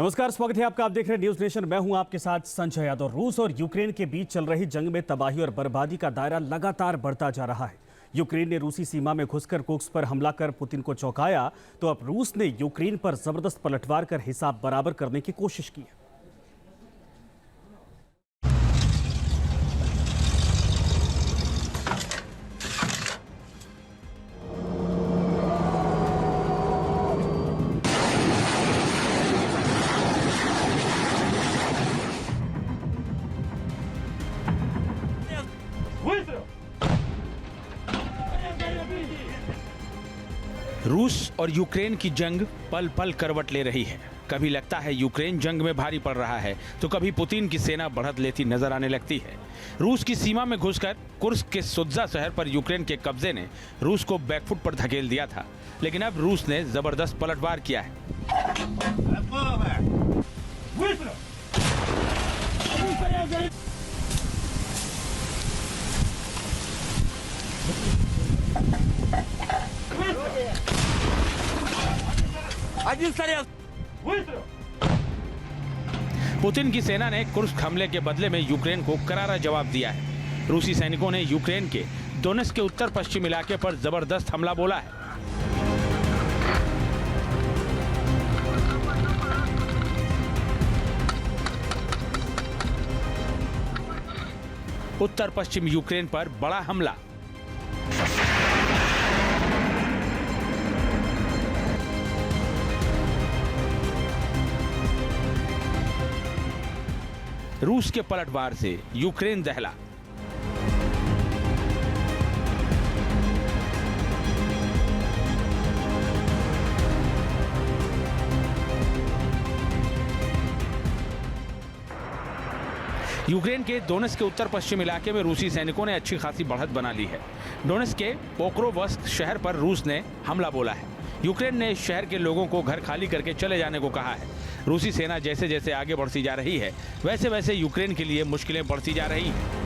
नमस्कार, स्वागत है आपका। आप देख रहे हैं न्यूज नेशन। मैं हूं आपके साथ संजय यादव। रूस और यूक्रेन के बीच चल रही जंग में तबाही और बर्बादी का दायरा लगातार बढ़ता जा रहा है। यूक्रेन ने रूसी सीमा में घुसकर कुर्स्क पर हमला कर पुतिन को चौंकाया, तो अब रूस ने यूक्रेन पर जबरदस्त पलटवार कर हिसाब बराबर करने की कोशिश की है। रूस और यूक्रेन की जंग पल पल करवट ले रही है। कभी लगता है यूक्रेन जंग में भारी पड़ रहा है, तो कभी पुतिन की सेना बढ़त लेती नजर आने लगती है। रूस की सीमा में घुसकर कुर्स्क के सुत्जा शहर पर यूक्रेन के कब्जे ने रूस को बैकफुट पर धकेल दिया था, लेकिन अब रूस ने जबरदस्त पलटवार किया है। पुतिन की सेना ने कुर्स्क हमले के बदले में यूक्रेन को करारा जवाब दिया है। रूसी सैनिकों ने यूक्रेन के डोनेट्स्क के उत्तर पश्चिम इलाके पर जबरदस्त हमला बोला है। उत्तर पश्चिम यूक्रेन पर बड़ा हमला। रूस के पलटवार से यूक्रेन दहला। यूक्रेन के डोनेट्स्क के उत्तर पश्चिम इलाके में रूसी सैनिकों ने अच्छी खासी बढ़त बना ली है। डोनेट्स्क के पोक्रोवस्क शहर पर रूस ने हमला बोला है। यूक्रेन ने शहर के लोगों को घर खाली करके चले जाने को कहा है। रूसी सेना जैसे जैसे आगे बढ़ती जा रही है, वैसे वैसे यूक्रेन के लिए मुश्किलें बढ़ती जा रही हैं।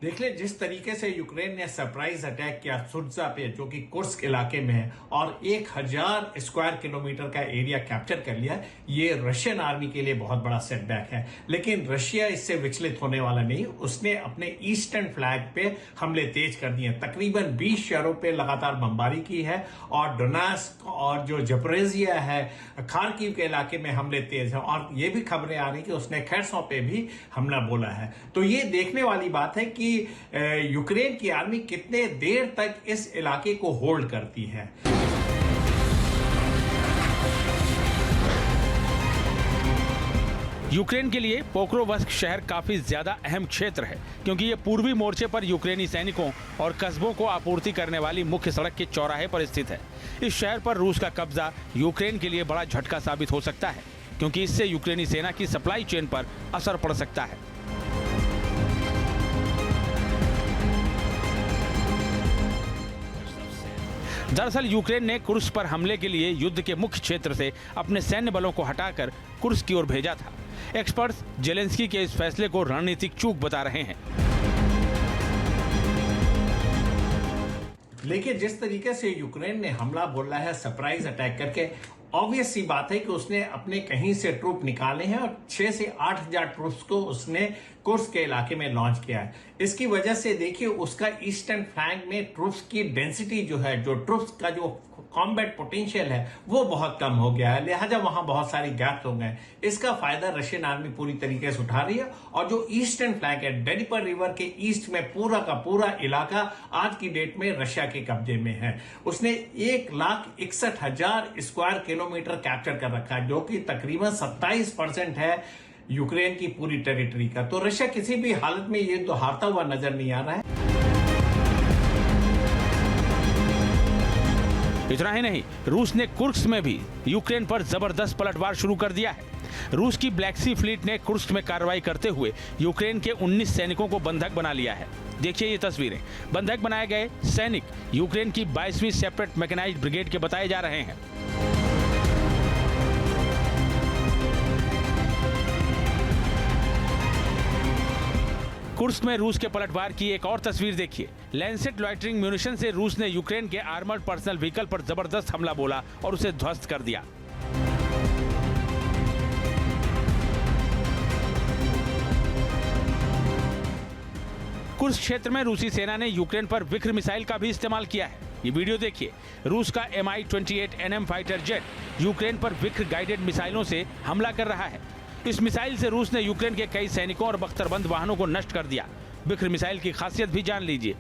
देख ले जिस तरीके से यूक्रेन ने सरप्राइज अटैक किया सुत्जा पे, जो कि कुर्स्क इलाके में है, और 1000 स्क्वायर किलोमीटर का एरिया कैप्चर कर लिया। ये रशियन आर्मी के लिए बहुत बड़ा सेटबैक है, लेकिन रशिया इससे विचलित होने वाला नहीं। उसने अपने ईस्टर्न फ्लैग पे हमले तेज कर दिए। तकरीबन 20 शहरों पे लगातार बमबारी की है, और डोनेट्स्क और जो ज़पोरिज़िया है, खार्किव के इलाके में हमले तेज है। और ये भी खबरें आ रही कि उसने खेर्सों पे भी हमला बोला है। तो ये देखने वाली बात है कि यूक्रेन की आर्मी कितने देर तक इस इलाके को होल्ड करती है। यूक्रेन के लिए पोक्रोवस्क शहर काफी ज्यादा अहम क्षेत्र है, क्योंकि ये पूर्वी मोर्चे पर यूक्रेनी सैनिकों और कस्बों को आपूर्ति करने वाली मुख्य सड़क के चौराहे पर स्थित है। इस शहर पर रूस का कब्जा यूक्रेन के लिए बड़ा झटका साबित हो सकता है, क्योंकि इससे यूक्रेनी सेना की सप्लाई चेन पर असर पड़ सकता है। दरअसल यूक्रेन ने कुर्स्क पर हमले के लिए युद्ध के मुख्य क्षेत्र से अपने सैन्य बलों को हटाकर कुर्स्क की ओर भेजा था। एक्सपर्ट्स जेलेंस्की के इस फैसले को रणनीतिक चूक बता रहे हैं। लेकिन जिस तरीके से यूक्रेन ने हमला बोला है सरप्राइज अटैक करके, ऑब्वियस सी बात है कि उसने अपने कहीं से ट्रूप निकाले हैं और 6 से 8,000 ट्रूप्स को उसने कुर्स्क के इलाके में लॉन्च किया है। इसकी वजह से देखिए उसका ईस्टर्न फ्लैंक में ट्रूप्स की डेंसिटी जो है, जो ट्रूप्स का जो कॉम्बैट पोटेंशियल है, वो बहुत कम हो गया है। लिहाजा वहां बहुत सारी गैप्स हो गए। इसका फायदा रशियन आर्मी पूरी तरीके से उठा रही है। और जो ईस्टर्न फ्लैंक है, डेनिपर रिवर के ईस्ट में पूरा का पूरा इलाका आज की डेट में रशिया के कब्जे में है। उसने 1,61,000 स्क्वायर किलोमीटर कैप्चर कर रखा है, जो कि तकरीबन 27% है यूक्रेन की पूरी टेरिटरी का। तो रशिया किसी भी हालत में ये तो हारता हुआ नजर नहीं आ रहा है। इतना ही नहीं, रूस ने कुर्स्क में भी यूक्रेन पर जबरदस्त पलटवार शुरू कर दिया है। रूस की ब्लैक सी फ्लीट ने कुर्स्क में कार्रवाई करते हुए यूक्रेन के 19 सैनिकों को बंधक बना लिया है। देखिए ये तस्वीरें। बंधक बनाए गए सैनिक यूक्रेन की 22वीं सेपरेट मैकेनाइज्ड ब्रिगेड के बताए जा रहे हैं। कुर्स्क में रूस के पलटवार की एक और तस्वीर देखिए। लैंसेट लॉइटरिंग म्यूनिशन से रूस ने यूक्रेन के आर्मर्ड पर्सनल व्हीकल पर जबरदस्त हमला बोला और उसे ध्वस्त कर दिया। कुर्स्क क्षेत्र में रूसी सेना ने यूक्रेन पर विक्र मिसाइल का भी इस्तेमाल किया है। ये वीडियो देखिए। रूस का Mi-28 NM fighter jet Ukraine पर विक्र गाइडेड मिसाइलों से हमला कर रहा है। इस मिसाइल से रूस ने यूक्रेन के कई सैनिकों और बख्तरबंद वाहनों को नष्ट कर दिया। विक्र मिसाइल की खासियत भी जान लीजिए।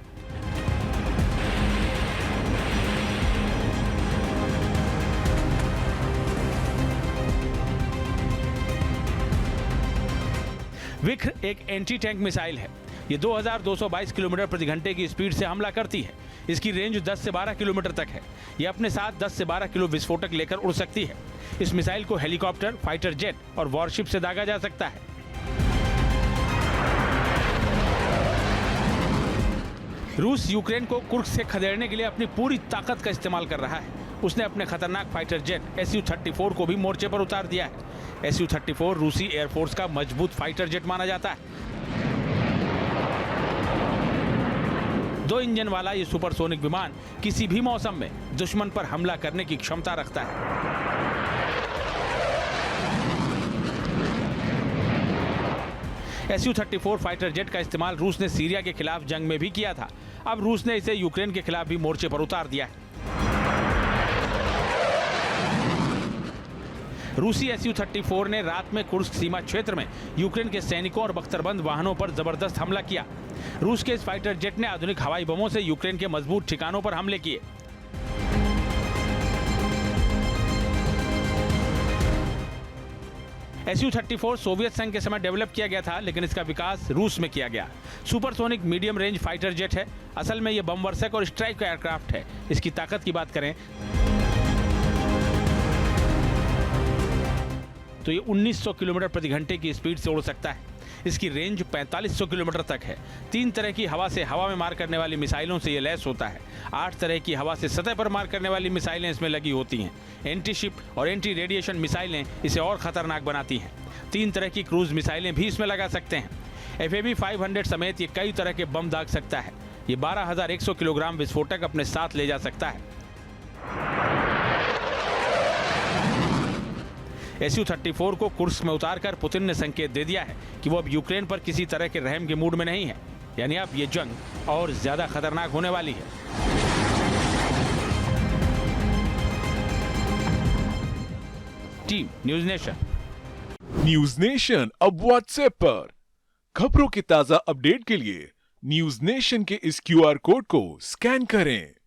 विक्र एक एंटी टैंक मिसाइल है। ये 2222 किलोमीटर प्रति घंटे की स्पीड से हमला करती है। इसकी रेंज 10 से 12 किलोमीटर तक है। ये अपने साथ 10 से 12 किलो विस्फोटक लेकर उड़ सकती है। इस मिसाइल को हेलीकॉप्टर, फाइटर जेट और वॉरशिप से दागा जा सकता है। रूस यूक्रेन को कुर्स्क से खदेड़ने के लिए अपनी पूरी ताकत का इस्तेमाल कर रहा है। उसने अपने खतरनाक फाइटर जेट Su-34 को भी मोर्चे पर उतार दिया है। Su-34 रूसी एयरफोर्स का मजबूत फाइटर जेट माना जाता है। 2 इंजन वाला ये सुपरसोनिक विमान किसी भी मौसम में दुश्मन पर हमला करने की क्षमता रखता है। Su-34 फाइटर जेट का इस्तेमाल रूस ने सीरिया के खिलाफ जंग में भी किया था। अब रूस ने इसे यूक्रेन के खिलाफ भी मोर्चे पर उतार दिया है। रूसी Su-34 ने रात में कुर्स्क सीमा क्षेत्र में यूक्रेन के सैनिकों और बख्तरबंद वाहनों पर जबरदस्त हमला किया। रूस के इस फाइटर जेट ने आधुनिक हवाई बमों से यूक्रेन के मजबूत ठिकानों पर हमले किए। Su-34 सोवियत संघ के समय डेवलप किया गया था, लेकिन इसका विकास रूस में किया गया। Supersonic medium range fighter jet है। असल में यह बम वर्षक और स्ट्राइक एयरक्राफ्ट है। इसकी ताकत की बात करें तो ये 1900 किलोमीटर प्रति घंटे की स्पीड से उड़ सकता है। इसकी रेंज 4500 किलोमीटर तक है। 3 तरह की हवा से हवा में मार करने वाली मिसाइलों से ये लैस होता है। 8 तरह की हवा से सतह पर मार करने वाली मिसाइलें इसमें लगी होती हैं। एंटी शिप और एंटी रेडिएशन मिसाइलें इसे और खतरनाक बनाती हैं। 3 तरह की क्रूज मिसाइलें भी इसमें लगा सकते हैं। FAB-500 समेत ये कई तरह के बम दाग सकता है। ये 12100 किलोग्राम विस्फोटक अपने साथ ले जा सकता है। Su-34 को कुर्स्क में उतारकर पुतिन ने संकेत दे दिया है कि वो अब यूक्रेन पर किसी तरह के रहम के मूड में नहीं है। यानी अब ये जंग और ज्यादा खतरनाक होने वाली है। Team news nation. News nation अब व्हाट्सएप पर खबरों के ताजा अपडेट के लिए न्यूज नेशन के इस QR कोड को स्कैन करें।